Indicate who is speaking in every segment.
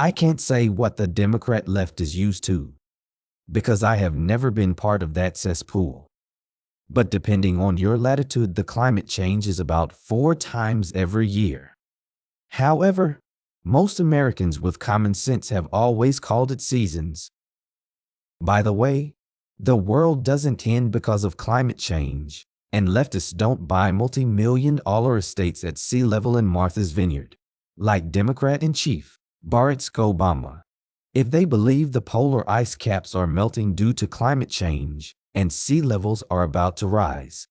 Speaker 1: I can't say what the Democrat left is used to, because I have never been part of that cesspool. But depending on your latitude, the climate change is about 4 times every year. However, most Americans with common sense have always called it seasons. By the way, the world doesn't end because of climate change, and leftists don't buy multi-million-dollar estates at sea level in Martha's Vineyard, like Democrat-in-Chief Barack Obama. If they believe the polar ice caps are melting due to climate change and sea levels are about to rise.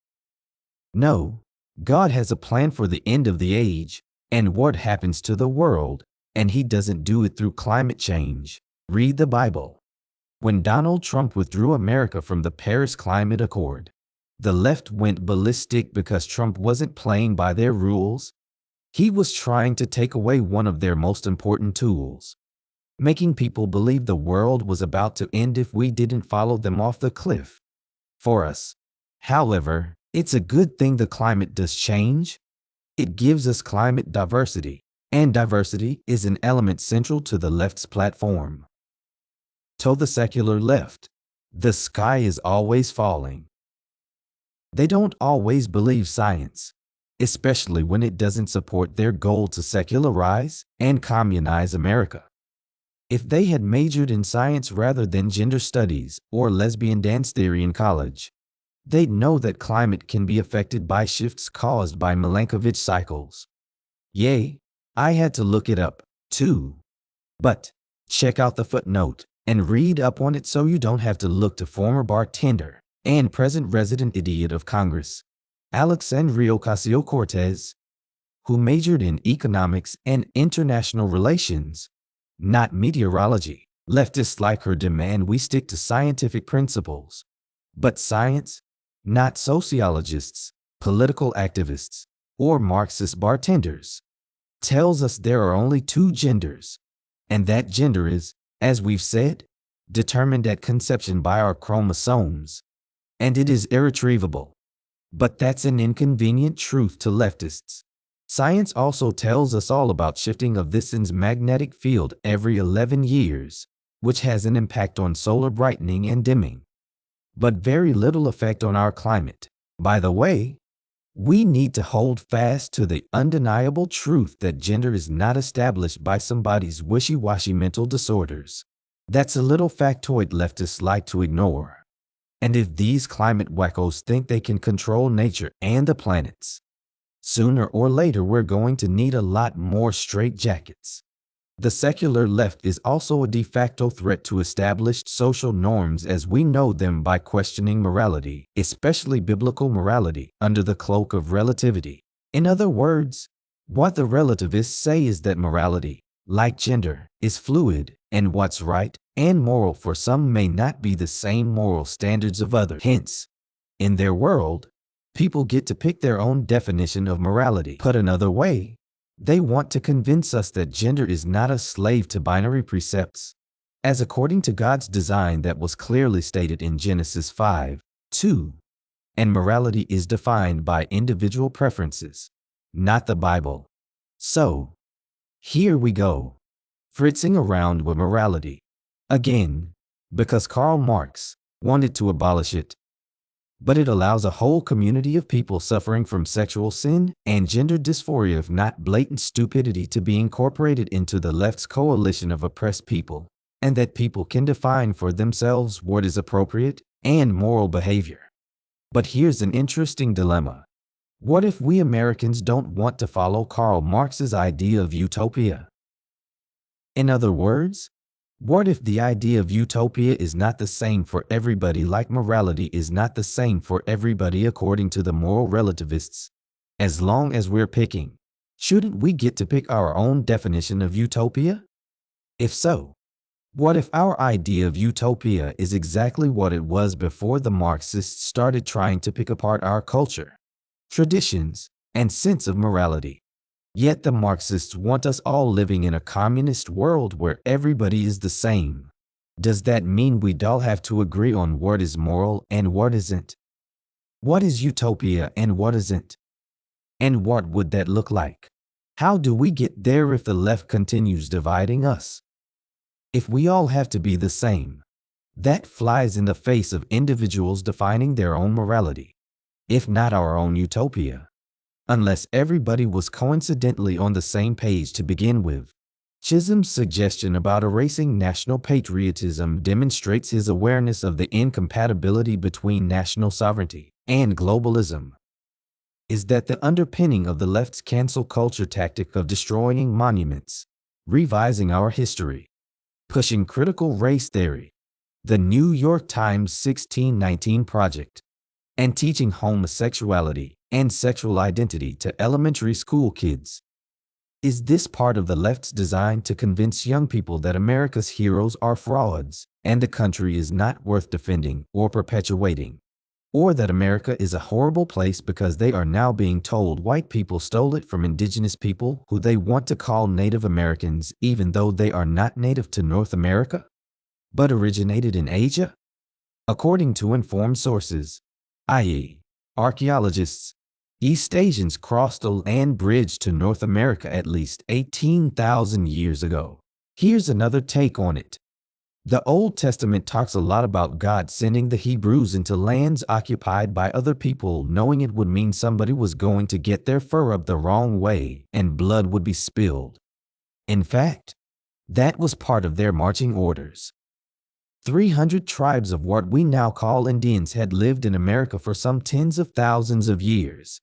Speaker 1: No, God has a plan for the end of the age and what happens to the world, and He doesn't do it through climate change. Read the Bible. When Donald Trump withdrew America from the Paris Climate Accord, the left went ballistic because Trump wasn't playing by their rules. He was trying to take away one of their most important tools, making people believe the world was about to end if we didn't follow them off the cliff. For us, however, it's a good thing the climate does change. It gives us climate diversity, and diversity is an element central to the left's platform. To the secular left, the sky is always falling. They don't always believe science, especially when it doesn't support their goal to secularize and communize America. If they had majored in science rather than gender studies or lesbian dance theory in college, they'd know that climate can be affected by shifts caused by Milankovitch cycles. Yay, I had to look it up, too. But check out the footnote and read up on it so you don't have to look to former bartender and present resident idiot of Congress, Alexandria Ocasio-Cortez, who majored in economics and international relations, not meteorology. Leftists like her demand we stick to scientific principles, but science, not sociologists, political activists, or Marxist bartenders, tells us there are only 2 genders, and that gender is, as we've said, determined at conception by our chromosomes, and it is irretrievable. But that's an inconvenient truth to leftists. Science also tells us all about shifting of the sun's magnetic field every 11 years, which has an impact on solar brightening and dimming, but very little effect on our climate. By the way, we need to hold fast to the undeniable truth that gender is not established by somebody's wishy-washy mental disorders. That's a little factoid leftists like to ignore. And if these climate wackos think they can control nature and the planets, sooner or later we're going to need a lot more straitjackets. The secular left is also a de facto threat to established social norms as we know them by questioning morality, especially biblical morality, under the cloak of relativity. In other words, what the relativists say is that morality, like gender, is fluid, and what's right and moral for some may not be the same moral standards of others. Hence, in their world, people get to pick their own definition of morality. Put another way, they want to convince us that gender is not a slave to binary precepts, as according to God's design that was clearly stated in Genesis 5:2, and morality is defined by individual preferences, not the Bible. So, here we go, fritzing around with morality, again, because Karl Marx wanted to abolish it. But it allows a whole community of people suffering from sexual sin and gender dysphoria, if not blatant stupidity, to be incorporated into the left's coalition of oppressed people, and that people can define for themselves what is appropriate and moral behavior. But here's an interesting dilemma. What if we Americans don't want to follow Karl Marx's idea of utopia? In other words, what if the idea of utopia is not the same for everybody, like morality is not the same for everybody according to the moral relativists? As long as we're picking, shouldn't we get to pick our own definition of utopia? If so, what if our idea of utopia is exactly what it was before the Marxists started trying to pick apart our culture, traditions, and sense of morality? Yet the Marxists want us all living in a communist world where everybody is the same. Does that mean we'd all have to agree on what is moral and what isn't? What is utopia and what isn't? And what would that look like? How do we get there if the left continues dividing us? If we all have to be the same, that flies in the face of individuals defining their own morality, if not our own utopia. Unless everybody was coincidentally on the same page to begin with. Chisholm's suggestion about erasing national patriotism demonstrates his awareness of the incompatibility between national sovereignty and globalism. Is that the underpinning of the left's cancel culture tactic of destroying monuments, revising our history, pushing critical race theory, the New York Times 1619 Project, and teaching homosexuality and sexual identity to elementary school kids? Is this part of the left's design to convince young people that America's heroes are frauds and the country is not worth defending or perpetuating? Or that America is a horrible place because they are now being told white people stole it from indigenous people who they want to call Native Americans even though they are not native to North America, but originated in Asia? According to informed sources, i.e., archaeologists, East Asians crossed the land bridge to North America at least 18,000 years ago. Here's another take on it. The Old Testament talks a lot about God sending the Hebrews into lands occupied by other people, knowing it would mean somebody was going to get their fur up the wrong way and blood would be spilled. In fact, that was part of their marching orders. 300 tribes of what we now call Indians had lived in America for some tens of thousands of years.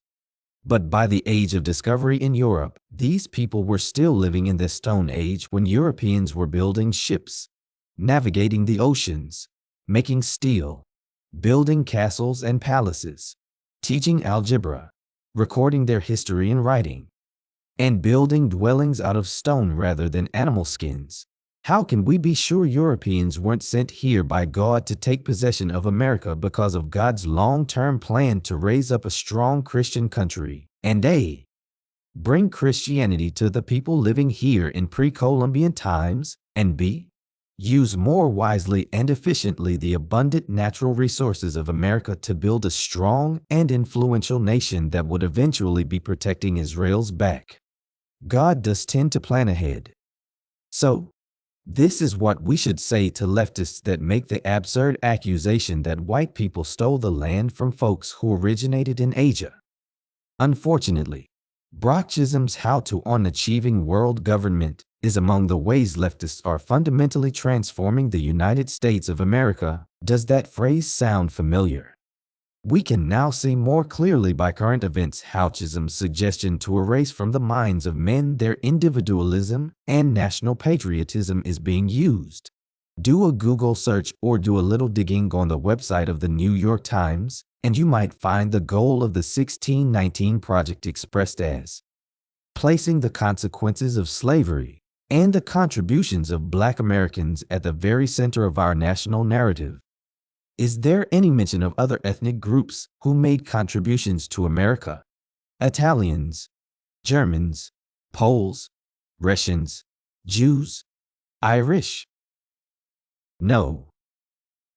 Speaker 1: But by the age of discovery in Europe, these people were still living in the Stone Age when Europeans were building ships, navigating the oceans, making steel, building castles and palaces, teaching algebra, recording their history in writing, and building dwellings out of stone rather than animal skins. How can we be sure Europeans weren't sent here by God to take possession of America because of God's long-term plan to raise up a strong Christian country and A, bring Christianity to the people living here in pre-Columbian times, and B, use more wisely and efficiently the abundant natural resources of America to build a strong and influential nation that would eventually be protecting Israel's back? God does tend to plan ahead. So, this is what we should say to leftists that make the absurd accusation that white people stole the land from folks who originated in Asia. Unfortunately, Brock Chisholm's How to on Achieving World Government is among the ways leftists are fundamentally transforming the United States of America. Does that phrase sound familiar? We can now see more clearly by current events how Chisholm's suggestion to erase from the minds of men their individualism and national patriotism is being used. Do a Google search or do a little digging on the website of the New York Times, and you might find the goal of the 1619 Project expressed as placing the consequences of slavery and the contributions of Black Americans at the very center of our national narrative. Is there any mention of other ethnic groups who made contributions to America? Italians, Germans, Poles, Russians, Jews, Irish? No.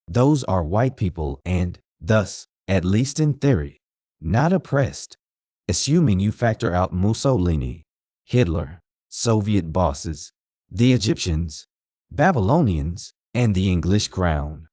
Speaker 1: Those are white people and, thus, at least in theory, not oppressed, assuming you factor out Mussolini, Hitler, Soviet bosses, the Egyptians, Babylonians, and the English crown.